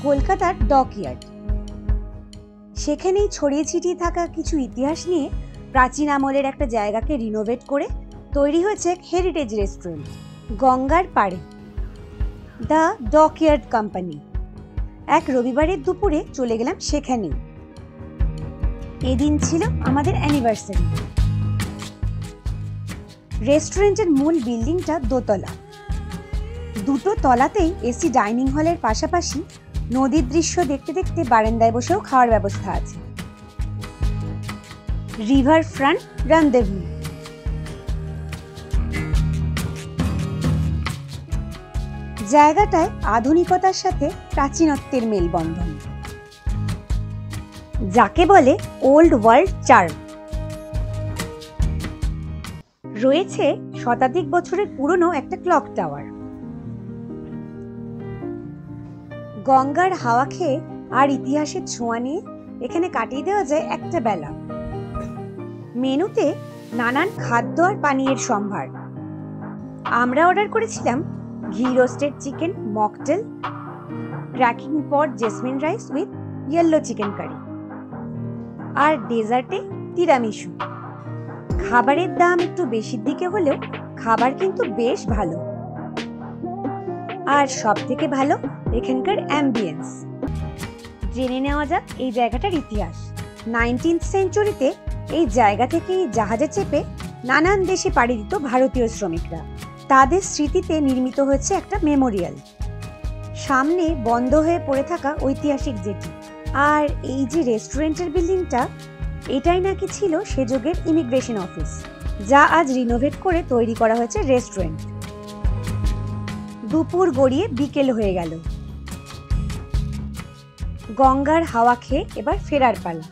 কলকাতার ডকইয়ার্ড। সেখানেই ছড়িয়ে ছিটিয়ে থাকা কিছু ইতিহাস নিয়ে প্রাচীন আমলের একটা জায়গাকে রিনোভেট করে তৈরি হয়েছে এক হেরিটেজ রেস্টুরেন্ট গঙ্গার পাড়ে, দ্য ডকইয়ার্ড কোম্পানি। এক রবিবারের দুপুরে চলে গেলাম সেখানেই। এদিন ছিল আমাদের অ্যানিভার্সারি। রেস্টুরেন্টের মূল বিল্ডিংটা দোতলা। দুটো তলাতেই এসি ডাইনিং হলের পাশাপাশি নদীর দৃশ্য দেখতে দেখতে বারান্দায় বসেও খাওয়ার ব্যবস্থা আছে। River front rendezvous. জায়গাটায় আধুনিকতার সাথে প্রাচীনত্বের মেলবন্ধন, যাকে বলে ওল্ড ওয়ার্ল্ড চার্ম। রয়েছে শতাধিক বছরের পুরনো একটা ক্লক টাওয়ার। গঙ্গার হাওয়া খেয়ে আর ইতিহাসের ছোঁয়া নিয়ে এখানে কাটিয়ে দেওয়া যায় একটা বেলা। মেনুতে নানান খাদ্য আর পানীয়ের সম্ভার। আমরা অর্ডার করেছিলাম ghee roasted chicken mocktail, cracking pot jasmine rice with yellow chicken curry, আর ডেজার্টে তিরামিসু। খাবারের দাম একটু বেশির দিকে হলেও খাবার কিন্তু বেশ ভালো। আর সব থেকে ভালো এখানকার অ্যাম্বিয়েন্স। জেনে নেওয়া যাক এই জায়গাটার ইতিহাস। 19th সেঞ্চুরিতে এই জায়গা থেকেই জাহাজে চেপে নানান দেশে পাড়ি দিত ভারতীয় শ্রমিকরা। তাদের স্মৃতিতে নির্মিত হয়েছে একটা মেমোরিয়াল। সামনে বন্ধ হয়ে পড়ে থাকা ঐতিহাসিক জেটি। আর এই যে রেস্টুরেন্টের বিল্ডিংটা, এটাই নাকি ছিল সে যুগের ইমিগ্রেশন অফিস, যা আজ রিনোভেট করে তৈরি করা হয়েছে রেস্টুরেন্ট। দুপুর গড়িয়ে বিকেল হয়ে গেল। গঙ্গার হাওয়া খেয়ে এবার ফেরার পালা।